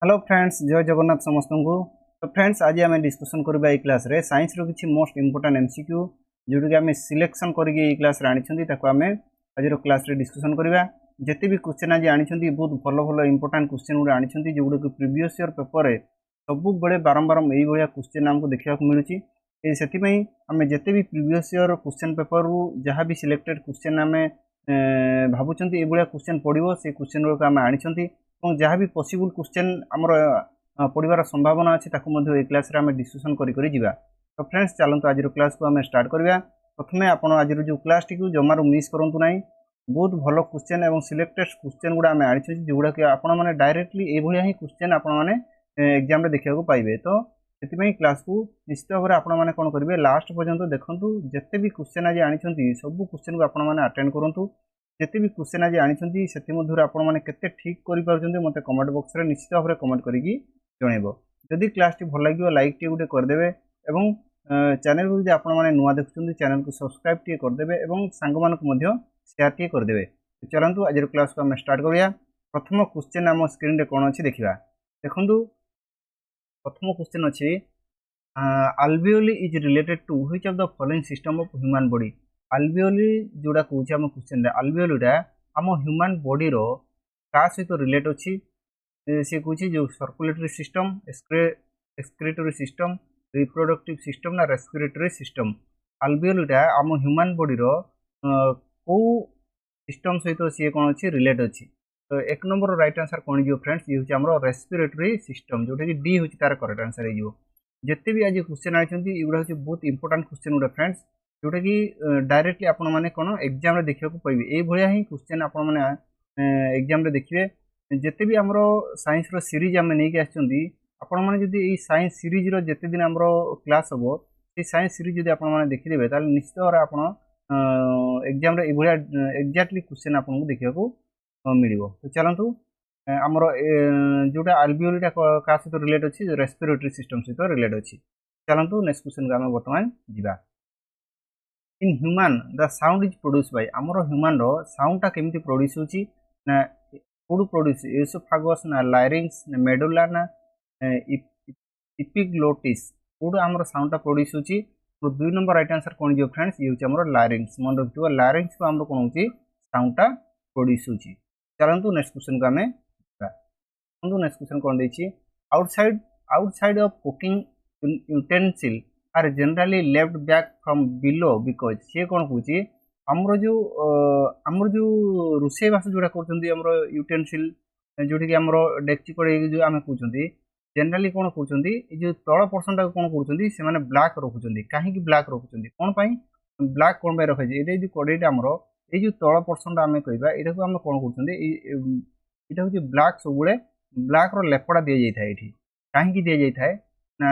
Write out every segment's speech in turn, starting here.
Hello friends, जय जगन्नाथ समस्त को। तो फ्रेंड्स, आज आम डिस्कसन करबा ए क्लास रे साइंस रो किछि मोस्ट इंपोर्टेंट एमसीक्यू जोटा कि आम सिलेक्शन करके ए क्लास रे आनिछंती ताको आम आज रो क्लास रे डिस्कसन करबा। जते भी क्वेश्चन आज आनिछंती बहुत भलो भलो इंपोर्टेंट क्वेश्चन गुडा आनिछंती जोगुडा कि प्रीवियस ईयर पेपर रे सब बेले बारंबार एई भलिया क्वेश्चन हमको देखिया को मिलुची। ए सेति पई आम जते भी प्रीवियस ईयर क्वेश्चन पेपर रू जहां भी सिलेक्टेड क्वेश्चन आम भाबुचंती ए भलिया क्वेश्चन पडिवो से क्वेश्चन रो आम आनिछंती और जहाँ भी पॉसिबल क्वेश्चन आमर पढ़ार संभावना अच्छी ए क्लास रे आम डिस्कसन करी जिबा। तो फ्रेंड्स, चलते आज क्लास को आम स्टार्ट करवा। प्रथम आप आज जो क्लास टी जमार मिस करूँ ना, बहुत भल क्वेश्चन और सिलेक्टेड क्वेश्चन गुड़ा आम आनी जोगुड़ा कि आपने डायरेक्टली ये ही क्वेश्चन आपने एग्जाम देखा पाइबे। तो से क्लास को निश्चित भाव में आपने कौन करेंगे लास्ट पर्यंत देखूँ जिते भी क्वेश्चन आज आनी सब क्वेश्चन को आपने अटेंड करूँ। जिते भी क्वेश्चन आज आनी से आपने केते ठीक कर मत कमेंट बॉक्स रे निश्चित भाव में कमेंट करके जनइब। जदि क्लास टी भल लगे लाइक टी गोटे करदे और चैनल को आपने नुआ देखुं चैनल को सब्सक्राइब टी करदे और सांग मानक शेयर टी करदे। तो चलतु आज क्लास को आम स्टार्ट करिया। प्रथम क्वेश्चन आम स्क्रीन रे कौन अच्छी देखा देखु। प्रथम क्वेश्चन अच्छी alveoli is related to which of the following system of human body। alveoli जोड़ा कहूँ आम क्वेश्चन alveoli आम ह्यूमन बॉडी रो का सहित रिलेट अच्छी सी कहूँ जो circulatory system, excretory system, reproductive system ना रेस्पिरेटरी सिस्टम। alveoli आम ह्यूमन बॉडी रो को सिस्टम सहित सी कौन अच्छी रिलेट अच्छी। तो एक नंबर राइट आंसर कौन जो फ्रेंड्स ये हूँ आम रेस्पिरेटरी सिस्टम जोटा कि डी हूँ तार करेक्ट आंसर हो। जिते भी आज क्वेश्चन आई युवा हूँ बहुत इंपोर्टेंट क्वेश्चन गुड़ा फ्रेंड्स जोटा कि डायरेक्टली आपण मैंने कौन एग्जाम देखा पाइबे ये भाया ही क्वेश्चन आपण मैंने एग्जाम देखिए। जिते भी आमर साइंस रो सीरीज आम नहीं आपण मैंने जदि साइंस सीरीज रो जिते दिन आमर क्लास हम से साइंस सीरीज जब आपने देखिदेवे ताल निश्चित भाव आप एग्जाम एक्जाक्टली क्वेश्चन आपको देखा मिल। तो चलतु आमर जोटा alveoli का सहित रिलेट अच्छी रेस्पिरेटरी सिस्टम सहित रिलेट अच्छी। चलतु नेक्स्ट क्वेश्चन को आम बर्तमान जा। In human the sound is produce by आमर ह्यूमन रो साउंडटा केमिति प्रोड्यूस होची ना कोड प्रोड्यूस एसोफागस ना लायरिंग्स ना मेडुला ना इपिग्लोटिस कोड आमर साउंडटा प्रोड्यूस होची। तो 2 नंबर राइट आंसर कौन जो फ्रेंड्स ये होची आमर लायरिंग्स। मन रखियो लायरिंग्स को आमर कोन होची साउंडटा प्रोड्यूस होची। चलंतु नेक्स्ट क्वेश्चन को आमे नेक्स्ट क्वेश्चन कौन देछि outside of cooking utensil are generally left back from below because सी कौन कहूँ आमर जो रोषे बास जोड़ा कर यूटेंसिल जोटी आमर डेक्ची कड़े जो आम कहते जनरली कौन कहते जो तल पर्सन टाक कौन कहते से ब्लैक रखुच्च कहीं ब्लैक रखुच्च कौन ब्लैक कौन रखा ये जो कड़ेटा आमर ये जो तल पर्सन आम कहवा यहाँ आम कौन कहते यहाँ हूँ ब्लैक सब ब्लैक रो लेपड़ा दि जाए कहीं दि जाए ना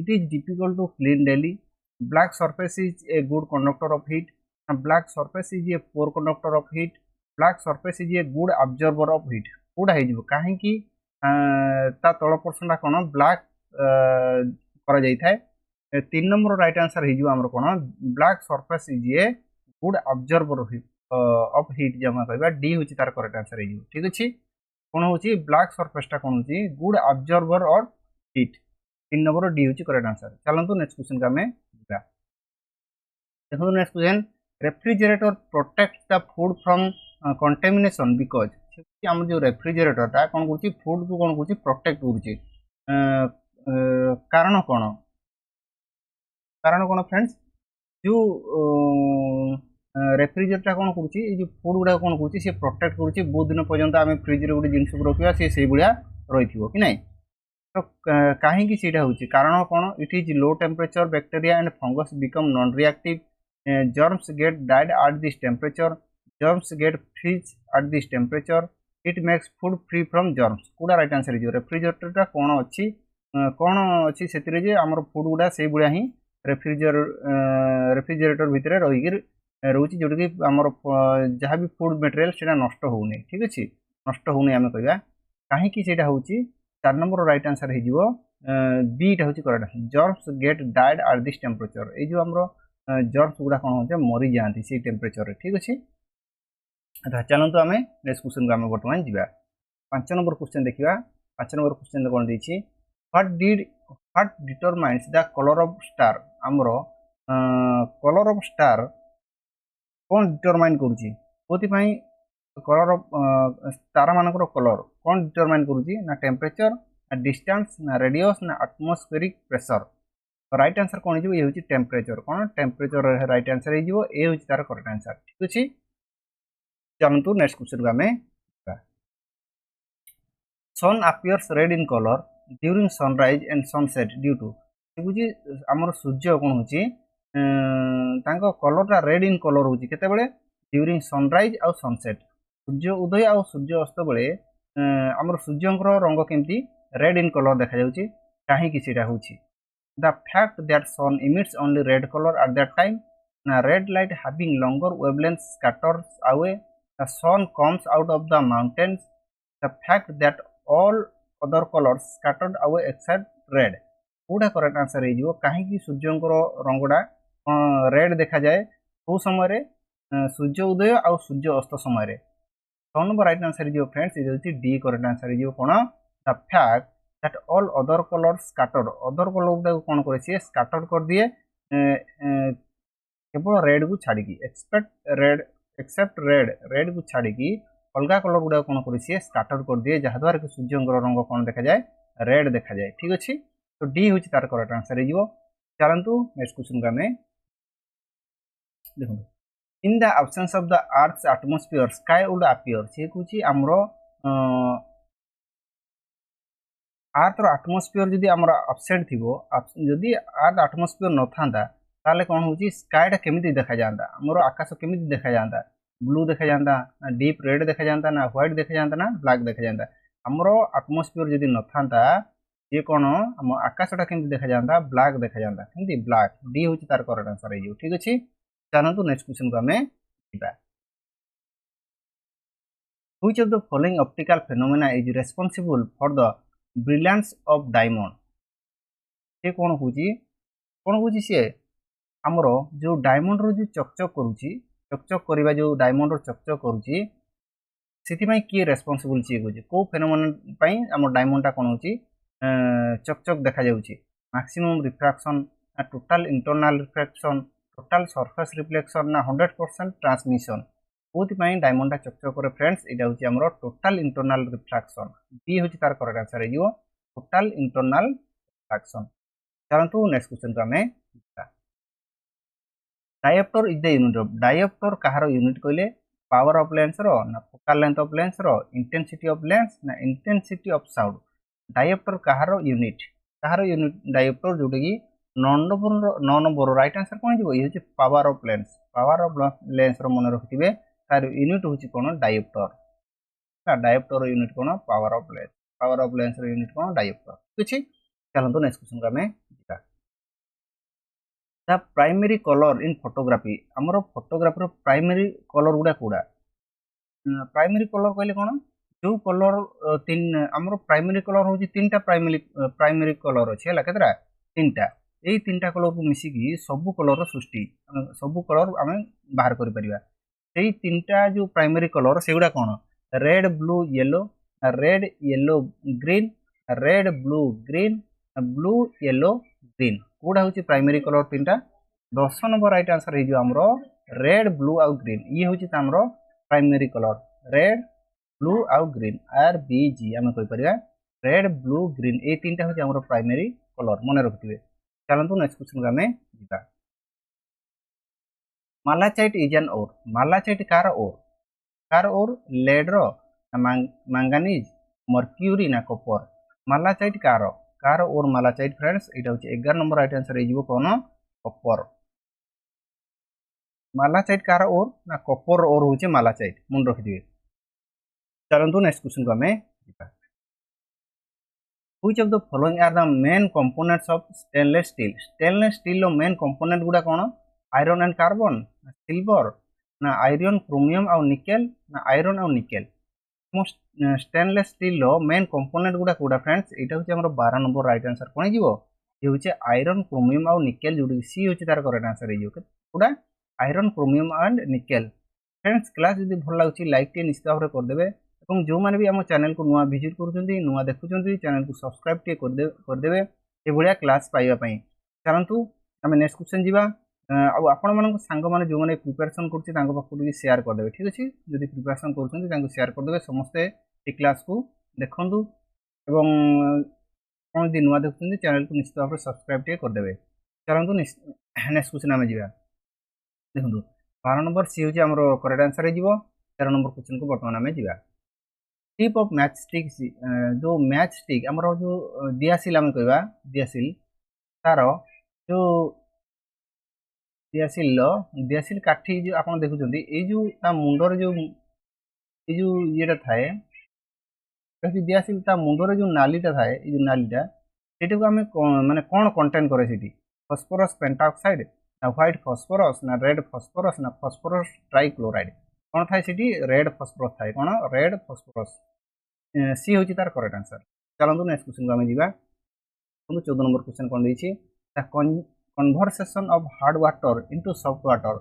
it is difficult to clean daily. Black surface is a good conductor of heat. Black surface is a poor conductor of heat. Black surface is a good observer of heat कौटा हो कहीं तल person कौन black करा जाय थाए। 3 number right answer हो कौन black surface is a good observer of heat जो कह डी हूँ तार करेक्ट आंसर हो। ठीक अच्छे कौन हूँ ब्लैक सरफेसटा कौन हूँ गुड ऑब्जर्वर और हीट। 3 नंबर डी हूँ करेक्ट आंसर। चलतु नेक्स्ट क्वेश्चन को आम देखो। Next question refrigerator protect the food from contamination because आम जो रेफ्रिजरेटरटा कौन कर फूड को कौन कर प्रोटेक्ट कर कारण कौन फ्रेंड्स जो रेफ्रिजरेटर कौन कर फूड गुड़ा कौन कर प्रोटेक्ट कर बहुत दिन पर्यंत आम फ्रिज गोटे जिन को रखा से भाया रही कि ना। तो कहीं हूँ कारण कौन it is low temperature bacteria and fungus become non reactive germs get died at this temperature germs get freeze at this temperature it makes food free from germs कौटा राइट आंसर हो। रेफ्रिजरेटर कौन अच्छी से आमर food गुड़ा से भाया ही refrigerator भितर रही रोचे जोटा कि आमर जहाँ भी फूड मटेरियल से नष्ट होनी। ठीक अच्छे नष्ट होनी आम कहवा कहीं हूँ 4 नंबर राइट आंसर हो बीटा हूँ correct answer germs get died at this temperature ये जो आमर जर्म्स गुड़ा कौन होते मरी जाती से टेम्परेचर। ठीक अच्छे चलतु आम नेक्स्ट क्वेश्चन को आम बर्तमान जा। 5 नंबर क्वेश्चन देखा 5 नंबर क्वेश्चन कौन देछि what determines the colour of star हमरो कलर ऑफ स्टार कौन डिटरमाइन करूची कोथि पई कलर ऑफ तारा मानकर कलर कौन डिटरमाइन करूची ना टेम्परेचर ना डिस्टेंस ना रेडियस ना एटमॉस्फेरिक प्रेशर राइट आंसर कौन हो ये होची टेम्परेचर कौन टेम्परेचर राइट आंसर हो ए होची तार करेक्ट आंसर ठीक अछि चलंतु नेक्स्ट क्वेश्चन को हमें सन appears red in color during sunrise and sunset due to बुझी आमर सूर्य कौन होची तांको कलरटा रेड इन कलर होची केते बेले ड्यूरिंग सनराइज आउ सनसेट सूर्य उदय आउ सूर्य अस्त बेले आमर सूर्यंकर रंग केमती रेड इन कलर देखा जाउची काहे कि सेटा होची the fact that sun emits only red color at that time na red light having longer wavelength scatters away the sun comes out of the mountains the fact that all other colors scattered away except red पूरा correct answer हो कहीं सूर्यंकर Rungta red देखा जाए कौ समय सूर्य उदय आ सूर्य अस्त समय 6 number right answer हो फ्रेंड्स ये डी करेक्ट आंसर हो कौन the fact that all other colour scattered other colour गुडा कौन करे सी स्कैटर्ड कर दिए केवल रेड को छाड़ी एक्सेप्ट रेड को छाड़ी अलग कलर गुडा कौन करे सी स्कैटर्ड कर दिए जहाद्वारा कि सूर्यंकर रंग कौन देखा जाए रेड देखा जाए ठीक अच्छे तो डी हूँ तार करेक्ट आंसर हो चलतु नेक्स्ट क्वेश्चन को हमें देखो in the absence of the earth atmosphere sky would appear सी कहूँ आमर अर्थ एटमॉस्फेयर जदि आमर अपसेट थी जदि अर्थ एटमॉस्फेयर न था ताले कौन हो स्काईटा केमिति देखा जाता आमर आकाश केमिति देखा जाता ब्लू देखा जाता ना डीप रेड देखा जाता ना व्हाइट देखा जाता ना ब्लैक देखा जाता आमर एटमॉस्फेयर जदि न था ये कौन आम आकाशटा केमती देखा जाता ब्लैक देखा जाता केमती ब्लैक डी हूँ तार करेक्ट आंसर हो ठीक अच्छे चलतु नेक्स्ट क्वेश्चन को आम which of the following optical phenomena is responsible for the brilliance of diamond ये कौन हूँ सी आमर जो डायमंड रो जो चकचक करुच्ची चकचक करवा जो डायमंड रो चकचक करुच्ची से किए रेस्पॉन्सिबल सी कहे कौ फेनोमेना आम डायमंडटा कौन हो चकचक देखा जाउची maximum refraction total internal refraction total surface reflection ना 100% ट्रांसमिशन कोथि डायमंडटा चकचक करे फ्रेंड्स एटा होची हमरो टोटल इंटरनल रिफ्रैक्शन बी होची तार करेक्ट आंसर हो टोटल इंटरनल रिफ्रैक्शन चलंतु नेक्स्ट क्वेश्चन को हमें dioptre is the unit of dioptre कहार यूनिट कहले पावर ऑफ लेंस रो ना फोकल लेंथ ऑफ लेंस रो इंटेंसिटी ऑफ लेंस ना इंटेंसिटी ऑफ साउंड डायोप्टर कहार यूनिट डायोप्टर जोटा कि 9 नंबर राइट आंसर कौन हो ये पावर ऑफ लेंस मन रखिए तार यूनिट हूँ कौन डायोप्टर यूनिट कौन पावर ऑफ लेंस यूनिट कौन डायोप्टर ठीक है चलते नेक्स्ट क्वेश्चन को हमें the primary colour in photography आमर फोटोग्राफी प्राइमरी कलर गुड़ा कौड़ा प्राइमरी कलर कहले कौन जो कलर आमर प्राइमरी कलर हूँ 3टा प्राइमरी कलर अच्छे है केतरा 3टा यही 3टा कलर को मिसिकी सबू कलर सृष्टि सबू कलर आम बाहर कर 3टा जो प्राइमरी कलर से गुड़ा कौन red blue yellow green red blue green blue yellow green कौटा हूँ प्राइमरी कलर 3टा 10 नंबर राइट आंसर हो रेड ब्लू आउ ग्रीन ये हूँ प्राइमरी कलर रेड ब्लू आउ ग्रीन RBG आम कहीपर रेड ब्लू ग्रीन ये 3टा हूँ प्राइमरी कलर मन रखिए चलतु नेक्स्ट क्वेश्चन को हमें जा malachite is an ore malachite कार ओर लेड रो मैंगानीज मर्क्यूरी ना कॉपर मालाचाइट कार ओर मालाचाइट फ्रेंड्स ये हूँ 11 नंबर राइट आंसर हो कौन कॉपर मालाचाइट कार ओर ना कॉपर ओर हूँ मालाचाइट मन रखिए चलतु नेक्स्ट क्वेश्चन को हमें which of the following are the main components of stainless steel रो मेन कंपोनेंट गुडा कौन आयरन एंड कार्बन सिल्वर ना आयरन क्रोमियम आउ निकेल ना आयरन आउ निकेल स्टेनलेस स्टील रो मेन कंपोनेंट गुडा कौड़ा फ्रेंड्स यहाँ हूँ 12 नंबर राइट आंसर कौन हो ये हूँ आयरन क्रोमियम आउ निकेल जोटी सी हूँ तार करेक्ट आंसर होगा iron chromium and nickel friends class जब भल लगे लाइक टे निश्चित भाव में करदे ଏବଂ ଯେଉଁମାନେ ବି ଆମ ଚ୍ୟାନେଲକୁ ନୂଆ ଭିଜିଟ୍ କରୁଛନ୍ତି ନୂଆ ଦେଖୁଛନ୍ତି ଚ୍ୟାନେଲକୁ ସବସ୍କ୍ରାଇବ୍ ଟିକେ କରିଦେବେ ଏଭଳିଆ କ୍ଲାସ୍ ପାଇବା ପାଇଁ। ଚାଲନ୍ତୁ ଆମେ ନେକ୍ସଟ କ୍ୱେଶ୍ଚନ୍ ଯିବା। ଆଉ ଆପଣମାନଙ୍କ ସାଙ୍ଗମାନେ ଯେଉଁମାନେ ପ୍ରିପାରେସନ୍ କରୁଛି ତାଙ୍କ ପାଖକୁ ଟିକେ ସେୟାର କରିଦେବେ। ଠିକ୍ ଅଛି, ଯଦି ପ୍ରିପାରେସନ୍ କରୁଛନ୍ତି ତାଙ୍କୁ ସେୟାର କରିଦେବେ। ସମସ୍ତେ ଏ କ୍ଲାସ୍କୁ ଦେଖନ୍ତୁ ଏବଂ ଆପଣ ଯଦି ନୂଆ ଦେଖୁଛନ୍ତି ଚ୍ୟାନେଲକୁ ନିଶ୍ଚିତ ଭାବରେ ସବସ୍କ୍ରାଇବ୍ ଟିକେ କରିଦେବେ। ଚାଲନ୍ତୁ ନେକ୍ସଟ କ୍ୱେଶ୍ଚନ୍ ଆମେ ଯିବା। ଦେଖନ୍ତୁ 12 ନମ୍ବର ସି ହେଉଛି ଆମର କରେକ୍ଟ ଆନ୍ସର ହେଇଯିବ। 13 ନମ୍ବର କ୍ୱେଶ୍ଚନ୍କୁ ବର୍ତ୍ତମାନ ଆମେ ଯିବା। टिप ऑफ मैच स्टिक जो मैच स्टिक आमर जो दियासिल आम कह दियासिल तार जो दियासिल काठी जो आप देखुं ये जो मुंडर जो ये थाए दियासिल मुंडर जो नालीटा थाए जो नालीटा से आम माने कौन कंटेन करे से फस्फोरस पेंटाऑक्साइड ना व्हाइट फस्फोरस ना रेड फस्फोरस ना फस्फोरस ट्राइक्लोराइड कौन थाए से रेड फस्फोरस थाए कौन रेड फस्फोरस सी हूँ तार करेक्ट आंसर। चलते नेक्स्ट क्वेश्चन को आम जा 14 नंबर क्वेश्चन कौन देती conversation of hard water into soft water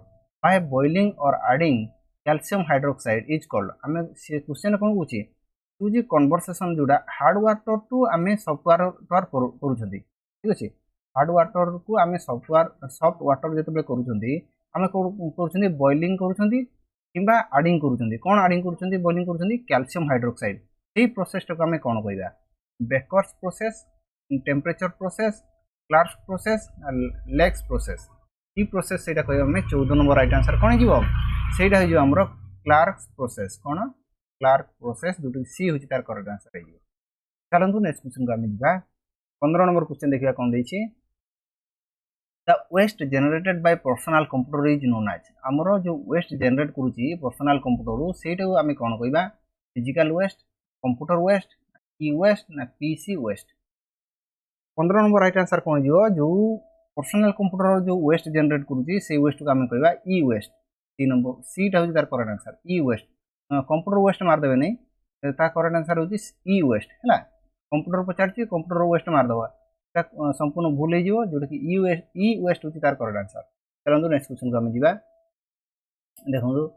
by boiling or adding calcium hydroxide is called आम से क्वेश्चन कौन कौन जी कन्वर्सेशन जोड़ा हार्ड वाटर टू आम सॉफ्ट वाटर कर ठीक अच्छे हार्ड वाटर को आम सॉफ्ट वाटर जो कर बॉइलिंग कर आडिंग कर कौन आडिंग कर बॉइलिंग कर कैल्शियम हाइड्रोक्साइड ये प्रोसेस टाक आम कौन कह bakers process temperature process Clark process lakes process ये प्रोसेस से कह 14 नंबर राइट आंसर कौन हो आमर क्लार्क प्रोसेस कौन क्लार्क प्रोसेस जो सी हूँ तार करेक्ट आंसर हो। चलते नेक्स्ट क्वेश्चन को आम जा 15 नंबर क्वेश्चन देखा कौन देती the waste generated by personal computer is known as आमर जो वेस्ट जनरेट करुच्ची पर्सनल कंप्यूटर से आम कौन कह physical waste computer waste e waste ना PC waste 15 number right answer कौन जो पर्सनल कंप्यूटर जो वेस्ट जनरेट करुच्ची से वेस्ट को आम कह ई वेस्ट सी नंबर सीटा हूँ तार correct answer E waste computer waste मारदेवे नहीं तार करेक्ट आंसर हूँ ई वेस्ट है कंप्यूटर पचार कंप्यूटर वेस्ट मारदेवा संपूर्ण भूल हो जोटा कि ई वेस्ट हूँ तार करेक्ट आंसर। चलते नेक्स्ट क्वेश्चन को आम जा देखो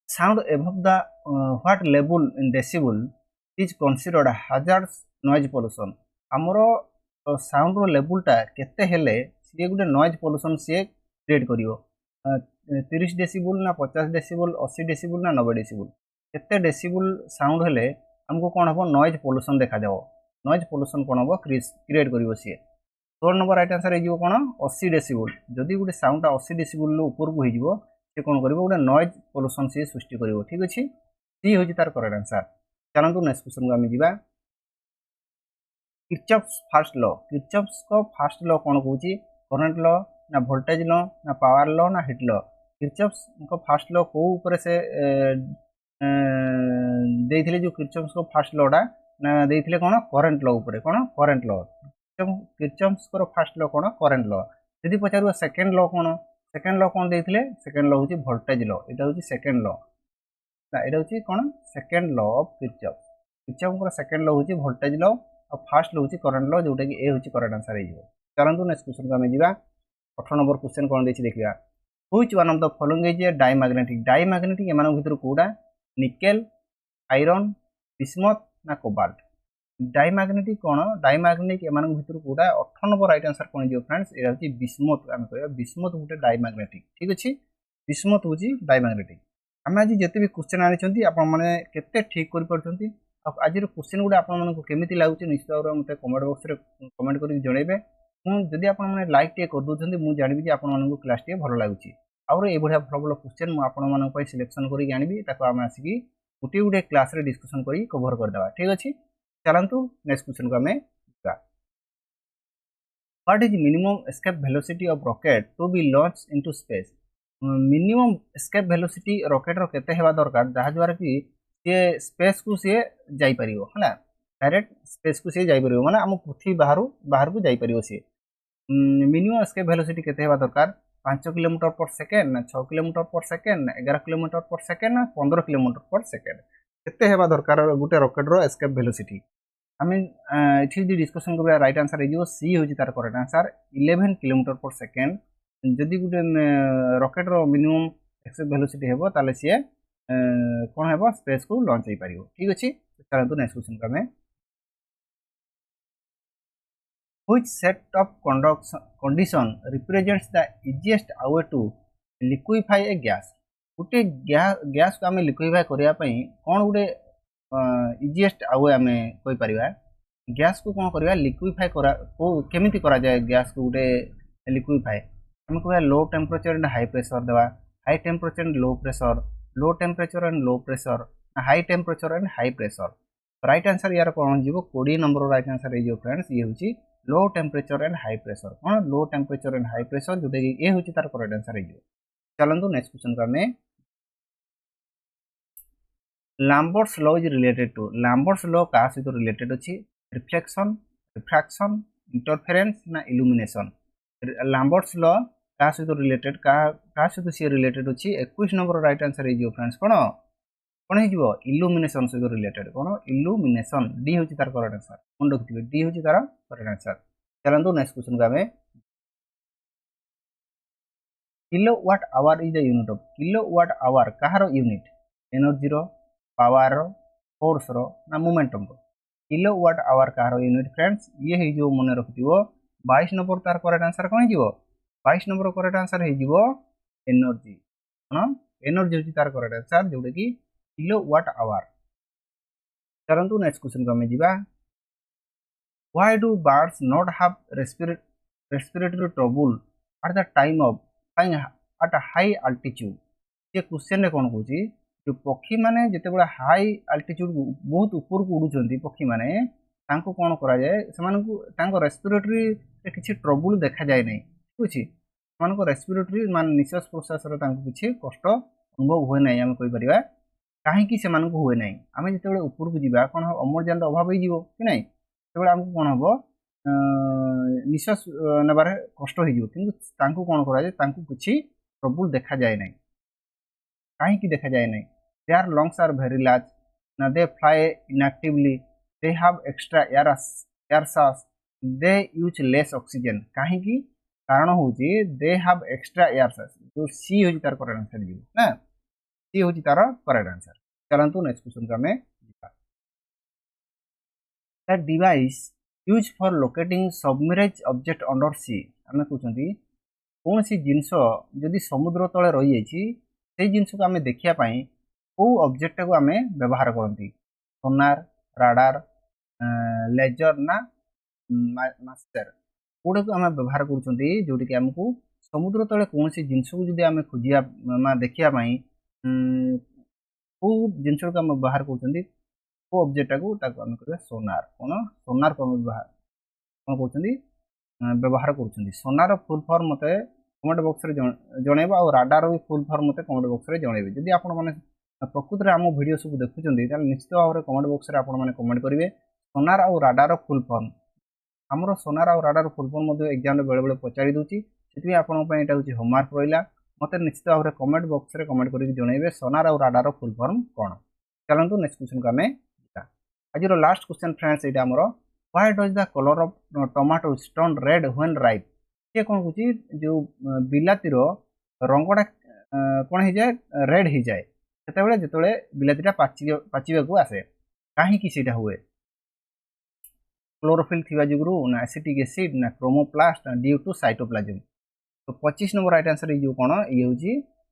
sound above the what level in decibel is considered hazardous noise pollution आमर साउंड रो लेवलटा केते हेले सी गोटे नॉइज पोल्यूशन सी क्रिएट करिवो 30 डेसिबल ना 50 डेसिबल 80 डेसिबल ना 90 डेसिबल केते डेसिबल साउंड हेले हमको कौन हम नॉइज पोल्यूशन देखा जाओ नॉइज पोल्यूशन कौन हम क्रिएट करिवो सी 16 नंबर राइट आंसर हो कौन 80 डेसिबल जदि गोटे साउंड 80 डेसिबल ऊपर को हो से कौन कर गोटे नॉइज पोल्यूशन सी सृष्टि कर ठीक अच्छे सी हूँ तार करेक्ट आंसर। चलते नेक्स्ट क्वेश्चन को आम जा किर्चॉफ्स फर्स्ट लॉ किर्चॉफ्स को फर्स्ट लॉ कौन कौन करंट लॉ ना वोल्टेज लॉ ना पावर लॉ ना हिट लॉ किर्चॉफ्स को फर्स्ट लॉ कौ ऊपर से देइथिले जो किर्चॉफ्स को फर्स्ट लॉटा ना देइथिले कौन करंट लॉ ऊपर कौन करंट लॉ किर्चॉफ्स को फर्स्ट लॉ कौन करंट लॉ यदि पचार सेकेंड लॉ कौन सेकेंड लॉ कौन देइथिले सेकेंड लॉ हूँ वोल्टेज लॉ यहाँ हूँ सेकेंड लॉ यहाँ हूँ कौन second law of Kirchhoff Kirchhoff second law हूँ वोल्टेज लॉ और फर्स्ट लॉ हूँ करंट लॉ जोटा कि ए हूँ करेक्ट आंसर हो। चलते नेक्स्ट क्वेश्चन को आम जा 18 नंबर क्वेश्चन कौन देखिए देखा which one of the following is diamagnetic एम भर कौटा निकेल आयरन बिस्मथ ना कोबाल्ट डायमैग्नेटिक कौन डायमैग्नेटिक एम भर कौटा 18 नंबर राइट आंसर कौन हो फ्रेंड्स यहाँ हूँ बिस्मथ आम कह बिस्मथ गोटे डायमैग्नेटिक ठीक अच्छे बिस्मथ हूँ डायमैग्नेटिक आम आज जिते भी क्वेश्चन आनी आपते ठीक कर आज क्वेश्चन गुड़ा आपमि लगुच निश्चित भाव में मतलब कमेंट बॉक्स में कमेंट कर जनइबे जदि आप लाइक टे कर दूसरी मुझे जानवी आपको क्लास टे भल लगुच आउ ये भल भल क्वेश्चन मुझे सिलेक्शन करके आनी आम आसिकी गोटे गोटे क्लास रे डिस्कसन कर कभर करदे ठीक अच्छे। चलतु नेक्स्ट क्वेश्चन को आम जा what is minimum escape velocity of rocket to be launch into space minimum escape velocity rocket रो केते हेबा दरकार जहाँ द्वारा कि सी स्पेस को सी जापर है डायरेक्ट स्पेस को सी जापर माने आम पृथ्वी बाहर को जापर सी मिनिमम एस्केप वेलोसिटी केते हेबा दरकार 5 किलोमीटर पर सेकेंड ना 6 किलोमीटर पर सेकेंड ना 11 किलोमीटर पर सेकेंड ना 15 किलोमीटर पर सेकेंड केते हेबा दरकार गोटे रॉकेट रो एस्केप वेलोसिटी आम ये डिस्कसन कर राइट आंसर हो सी हूँ तार करेक्ट आंसर 11 किलोमीटर पर सेकेंड जदि गोटे रॉकेट रो मिनिमम एस्केप वेलोसिटी हेबो ताले सी कौन है स्पेस को लॉन्च हो पार। ठीक अच्छे चलते नेक्स्ट क्वेश्चन को आम which set of condition represents the easiest way to liquefy a gas गोटे गैस को आम लिक्विफाई करने कौन गोटे इजीएस्ट वे आम कहीपर गैस को कौन करवा लिक्विफाई केमी करा जाए गैस को गोटे लिक्विफाई आम कह low temperature and high pressure देवा high temperature and low temperature and low pressure high temperature and high pressure right answer यार कौन हो 20 नंबर राइट आंसर हो फ्रेंड्स ये हूँ low temperature and high pressure कौन low temperature and high pressure जोटा कि ये हूँ तार करेक्ट आंसर हो चलते नेक्स्ट क्वेश्चन को आम Lambert's law is related to Lambert's law क्या सहित रिलेटेड अच्छी रिफ्लेक्शन रिफ्रैक्शन इंटरफेरेंस ना इल्यूमिनेशन लैम्बर्ट्स लॉ क्या सहित रिलेटेड क्या सहित सी रिलेटेड अच्छी 21 नंबर राइट आंसर हो फ्रेंड्स कौन कौन हो इल्यूमिनेशन सहित रिलेटेड कौन इल्यूमिनेशन डी हूँ तार करेक्ट आंसर मन रखिए डी हूँ तार करेक्ट आंसर चलते नेक्स्ट क्वेश्चन को आम kilowatt hour is the unit of kilowatt hour Kahar unit energy power force ना मोमेंटम किलोवाट आवर कहार यूनिट फ्रेंड्स ये हो मन रखिथ 22 नंबर तार करेक्ट आंसर कौन हो 22 नंबर करेक्ट आंसर हो एनर्जी कौन एनर्जी हूँ तार करेक्ट आंसर जोटा कि किलोवाट आवर चलते नेक्स्ट क्वेश्चन को आम जा why do birds not have respiratory trouble at the time of flying at high altitude ये क्वेश्चन कौन कहूँ जो पक्षी मैंने जिते हाई अल्टीट्यूड बहुत ऊपर को उड़ुंट पक्षी मैंने कौन कराए से रेस्पिरेटरी किसी ट्रबल देखा जाए ना ठीक अच्छे से रेस्पिरेटरी मान निश्वास प्रश्वास किसी कष्ट अनुभव हुए ना आम कहीपर कहीं से हुए ना आम जो ऊपर को जावा कौन हम अम्लजान अभाव हो कि ना तो आमको कौन हम निश्वास नेबार कष्ट हो कौन कराए किसी ट्रबल देखा जाए ना कहीं देखा जाए ना their lungs are very large ना they fly inactively they have extra air सास दे यूज लेस ऑक्सीजन कहीं कारण हूँ दे हैव एक्स्ट्रा एयर सास जो सी हूँ तार करेक्ट आंसर ना सी हूँ तार करेक्ट आंसर चलते नेक्स्ट क्वेश्चन को आम the device use for locating submerge object under sea आम कहते कौन सी जिनस जदि समुद्र तले रही से जिनस को आम देखापी कौ ऑब्जेक्ट को आम व्यवहार करती सोनार राडार लेजर ना मास्टर कौटा को आम व्यवहार करोटी कि आमको समुद्र तले कौन सी जिनस को जब आम खोजा देखापी कौ जिनस को आम व्यवहार कर ऑब्जेक्ट को आम कह सोनार कौन सोनार को व्यवहार कौन कहते व्यवहार कर सोनार फुल फॉर्म मत कमेंट बॉक्स रे जनइब आ राडार भी फुल फॉर्म मत कमेंट बॉक्स रे जनइबे जदि आपण माने प्रकृत में आम वीडियो सब देखुं निश्चित भाव में कमेंट बॉक्स रे आपण माने कमेंट करेंगे सोनार आ राडार फुल फॉर्म आमर सोनार आ राडार फुल फॉर्म एग्जाम बेले बेले पचारि दूची से आपंटा हूँ होमवर्क रहा मत निश्चित भाव में कमेंट बॉक्स रे कमेंट करके जनइबे सोनार आ राडार फुल फॉर्म कौन चलते नेक्स्ट क्वेश्चन को आम आज लास्ट क्वेश्चन फ्रेंड्स ये आमर why does the colour of tomato turn red when ripe ये कौन कहूँ जो बिलातीर रंगटा कौन हो जाए रेड हो जाए से जो बिलातीटा पाचिबा को आसे कहीं हुए क्लोरोफिल थी जुगु ना एसिटिक एसिड ना क्रोमोप्लास्ट ना ड्यू टू साइटोप्लाज्म तो 25 नंबर राइट आंसर ये कौन ये हूँ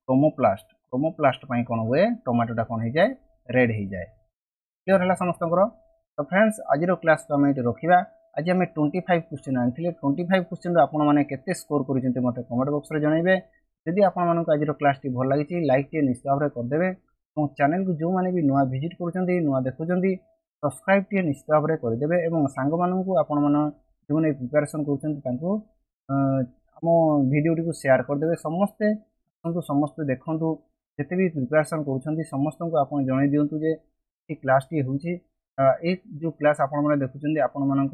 क्रोमोप्लास्ट कौन हुए टमाटोटा कौन हो जाए रेड हो जाए क्लियर है समस्त तो फ्रेंड्स आज क्लास को आम ये रखा आज आम 25 क्वेश्चन आनी 25 क्वेश्चन आपते स्कोर कर मत कमेंट बॉक्स में जनइबे जदि आपको आज क्लास टी भल लगी लाइक टी निश्चित भाव में करदे और चैनल को जो मैंने भी नुआ विजिट कर नुआ देखुं सब्सक्राइब टी निश्चित भाव में करदे और सांग मानू आपण जो मैंने प्रिपेरेसन कर आम भिडियोटी को शेयर करदे समस्ते समस्ते देखूँ जिते भी प्रिपेरेसन कर समस्त को आप जन दिंतु जे क्लास टी हूँ ये जो क्लास आपण मैंने देखुं आपण मान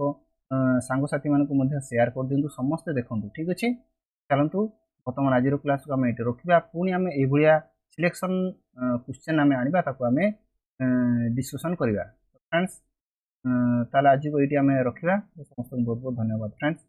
सांगसाथी मानक शेयर कर दिंतु समस्ते देखूँ ठीक अच्छे चलतु बर्तमान आज क्लास को आम ये रखा पुणी आम ये सिलेक्शन क्वेश्चन आम आने आम डिस्कसन करवा फ्रेंड्स ताल आज को ये आम रखा समस्त बहुत बहुत धन्यवाद फ्रेंड्स।